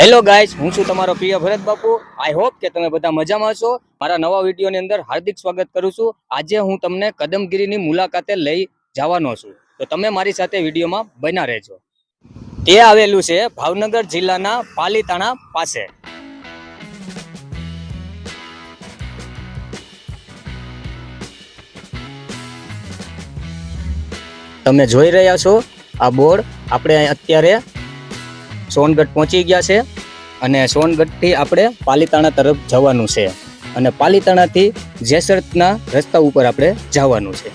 Hello guys, હું છું તમારો પ્રિય ભરત બાપુ। આઈ હોપ કે તમે બધા મજામાં છો। મારા નવા વિડીયોની અંદર હાર્દિક સ્વાગત કરું છું। આજે હું તમને કદમગીરીની મુલાકાતે લઈ જવાનો છું, તો તમે મારી સાથે વિડીયોમાં બન્યા રહેજો। તે આવેલું છે ભાવનગર જિલ્લાના પાલીતાણા પાસે। તમે જોઈ રહ્યા છો આ બોર્ડ। આપણે અત્યારે સોનગઢ પહોંચી ગયા છે અને સોનગઢથી આપણે પાલીતાણા તરફ જવાનું છે અને પાલીતાણાથી જેસરના રસ્તા ઉપર આપણે જવાનું છે।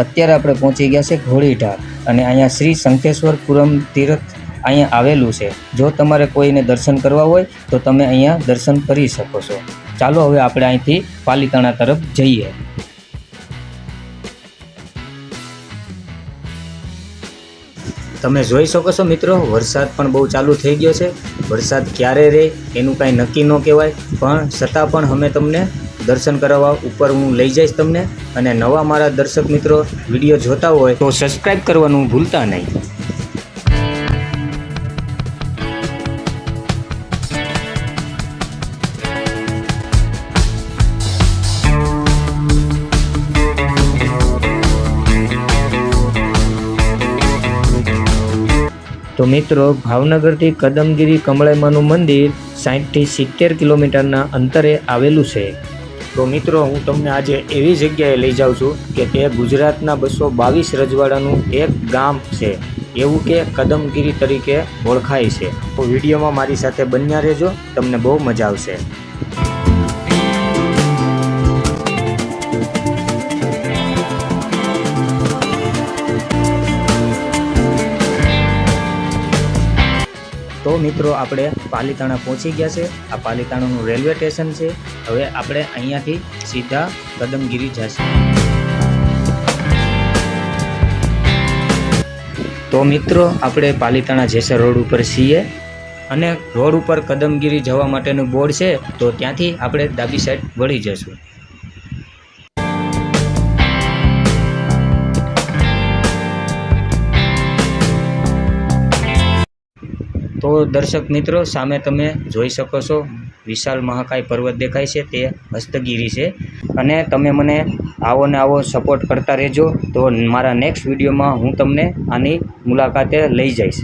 અત્યારે આપણે પહોંચી ગયા છે ઘોડીઢાળ અને અહીંયા શ્રી શંખેશ્વરપુરમ તીર્થ અહીંયા આવેલું છે। જો તમારે કોઈને દર્શન કરવા હોય તો તમે અહીંયા દર્શન કરી શકો છો। ચાલો હવે આપણે અહીંથી પાલીતાણા તરફ જઈએ। તમે જોઈ શકો છો મિત્રો, વરસાદ પણ બહુ ચાલુ થઈ ગયો છે। વરસાદ ક્યારે રહે એનું કાંઈ નક્કી ન કહેવાય, પણ છતાં પણ અમે તમને દર્શન કરાવવા ઉપર હું લઈ જઈશ તમને। અને નવા મારા દર્શક મિત્રો વિડીયો જોતા હોય તો સબસ્ક્રાઈબ કરવાનું ભૂલતા નહીં। તો મિત્રો, ભાવનગરથી કદમગીરી કમળાઈમાનું મંદિર 60 થી 70 કિલોમીટરના અંતરે આવેલું છે। તો મિત્રો, હું તમને આજે એવી જગ્યાએ લઈ જાઉં છું કે તે ગુજરાતના 222 રજવાડાનું એક ગામ છે, એવું કે કદમગીરી તરીકે ઓળખાય છે। તો વિડીયોમાં મારી સાથે બન્યા રહેજો, તમને બહુ મજા આવશે। તો મિત્રો, આપણે પાલીતાણા પહોંચી ગયા છે। આ પાલીતાણાનું રેલવે સ્ટેશન છે। હવે આપણે અહીંયાથી સીધા કદમગીરી જઈશું। તો મિત્રો, આપણે પાલીતાણા જેસર રોડ ઉપર છીએ અને રોડ ઉપર કદમગીરી જવા માટેનું બોર્ડ છે, તો ત્યાંથી આપણે ડાબી સાઈડ વળી જશું। તો દર્શક મિત્રો, સામે તમે જોઈ શકો છો વિશાળ મહાકાય પર્વત દેખાય છે, તે હસ્તગીરી છે। અને તમે મને આવો ને આવો સપોર્ટ કરતા રહેજો, તો મારા નેક્સ્ટ વિડીયોમાં હું તમને આની મુલાકાતે લઈ જઈશ।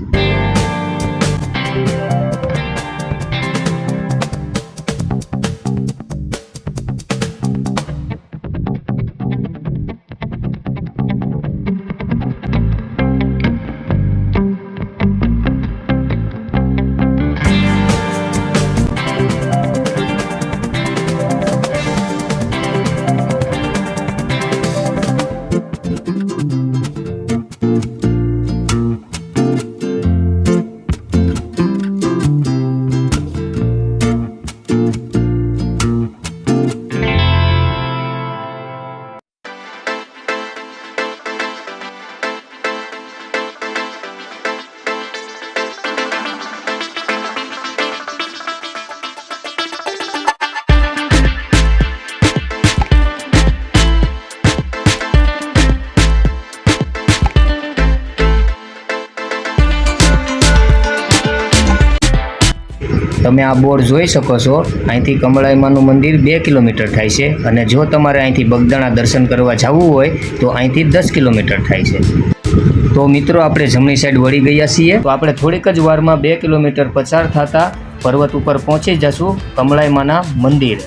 તમે આ બોર્ડ જોઈ શકો છો। અહીંથી કમળાઈમાનું મંદિર 2 કિલોમીટર થાય છે અને જો તમારે અહીંથી બગદાણા દર્શન કરવા જવું હોય તો અહીંથી 10 કિલોમીટર થાય છે। તો મિત્રો, આપણે જમણી સાઈડ વળી ગયા છીએ। તો આપણે થોડીક જ વારમાં 2 કિલોમીટર પસાર થતાં પર્વત ઉપર પહોંચી જશું કમળાઈમાના મંદિર।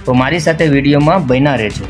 તો મારી સાથે વિડીયોમાં બન્યા રહેજો।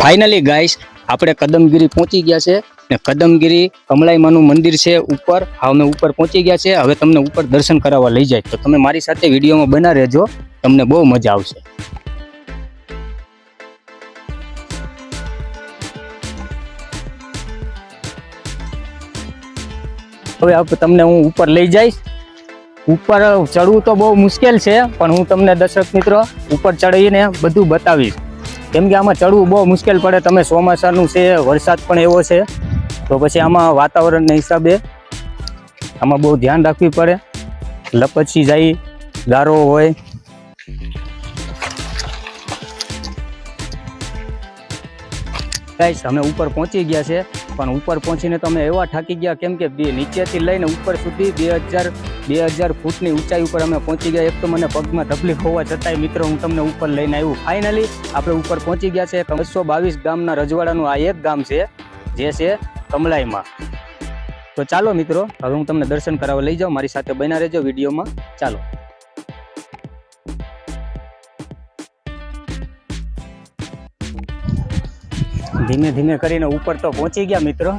ફાઇનલી ગાઈસ આપણે કદમગીરી પહોંચી ગયા છે ને કદમગીરી કમળાઈમાનું મંદિર છે ઉપર. અમે ઉપર પહોંચી ગયા છે. હવે તમને ઉપર દર્શન કરાવવા લઈ જાય તો તમે મારી સાથે વિડીયોમાં બના રહેજો, તમને બહુ મજા આવશે. હવે તમને હું ઉપર લઈ જઈશ. ઉપર ચડવું તો બહુ મુશ્કેલ છે, પણ હું તમને દર્શક મિત્રો ઉપર ચડીને બધું બતાવીશ. કેમ કે આમાં ચડવું બહુ મુશ્કેલ પડે. તમે ચોમાસાનું છે, વરસાદ પણ એવો છે, તો પછી આમાં વાતાવરણના હિસાબે આમાં બહુ ધ્યાન રાખવી પડે. લપસી જાય, ગારો હોય. ગાઈસ અમે ઉપર પહોંચી ગયા છે, પણ ઉપર પહોંચીને તો અમે એવા થાકી ગયા, કેમ કે નીચેથી લઈને ઉપર સુધી 2000 ફૂટની ઊંચાઈ ઉપર અમે પહોંચી ગયા. એક તો મને પગમાં તકલીફ હોવા છતાંય મિત્રો હું તમને ઉપર લઈને આવ્યું. ફાઇનલી આપણે ઉપર પહોંચી ગયા છે. 222 ગામના રજવાડાનું આ એક ગામ છે, જે છે કમળાઈમાં. તો ચાલો મિત્રો, હવે હું તમને દર્શન કરાવવા લઈ જાઉં. મારી સાથે બન્યા રહેજો વિડીયોમાં. ચાલો. ધીમે ધીમે કરીને ઉપર તો પહોંચી ગયા મિત્રો.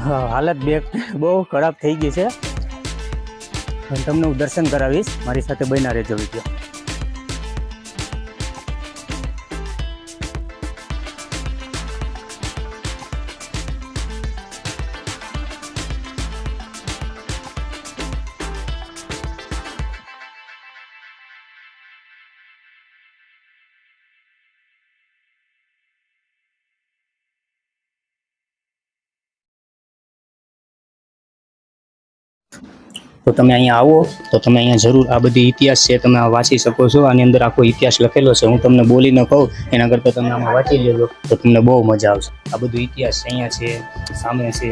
હાલત બહુ ખરાબ થઈ ગઈ છે, પણ તમને હું દર્શન કરાવીશ. મારી સાથે બન્યા રહેજો વિડીયો. તો તમે અહીંયા આવો તો તમે અહીંયા જરૂર આ બધી ઇતિહાસ છે તમે વાંચી શકો છો. આની અંદર આખો ઇતિહાસ લખેલો છે. હું તમને બોલીને કહું એના કરતાં તમે આમાં વાંચી લેજો તો તમને બહુ મજા આવશે. આ બધું ઇતિહાસ અહીંયા છે, સામે છે.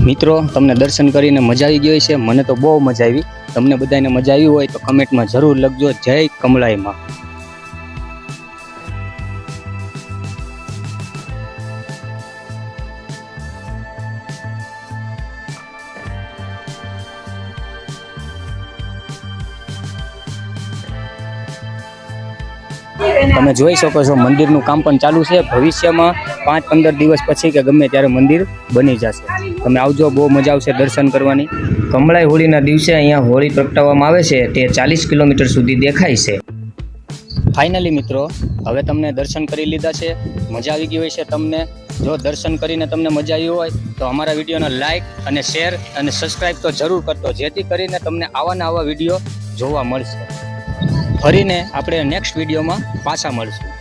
મિત્રો તમને દર્શન કરીને મજા આવી ગઈ છે. મને તો બહુ મજા આવી. તમને બધાને મજા આવી હોય તો કમેન્ટમાં જરૂર લખજો. જય કમળાઈમાં. તમે જોઈ શકો છો મંદિરનું કામ પણ ચાલુ છે. ભવિષ્યમાં 5-15 દિવસ પછી કે ગમે ત્યારે મંદિર બની જશે. તમે આવજો, બહુ મજા આવશે દર્શન કરવાની. કમળાઈ હોળીના દિવસે અહીંયા હોળી પ્રગટાવવામાં આવે છે, તે 40 કિલોમીટર સુધી દેખાય છે. ફાઇનલી મિત્રો, હવે તમને દર્શન કરી લીધા છે. મજા આવી ગઈ હોય છે તમને. જો દર્શન કરીને તમને મજા આવી હોય તો અમારા વિડીયોને લાઇક અને શેર અને સબસ્ક્રાઈબ તો જરૂર કરતો, જેથી કરીને તમને આવા વિડીયો જોવા મળશે. ફરીને આપણે નેક્સ્ટ વિડીયોમાં પાછા મળશું.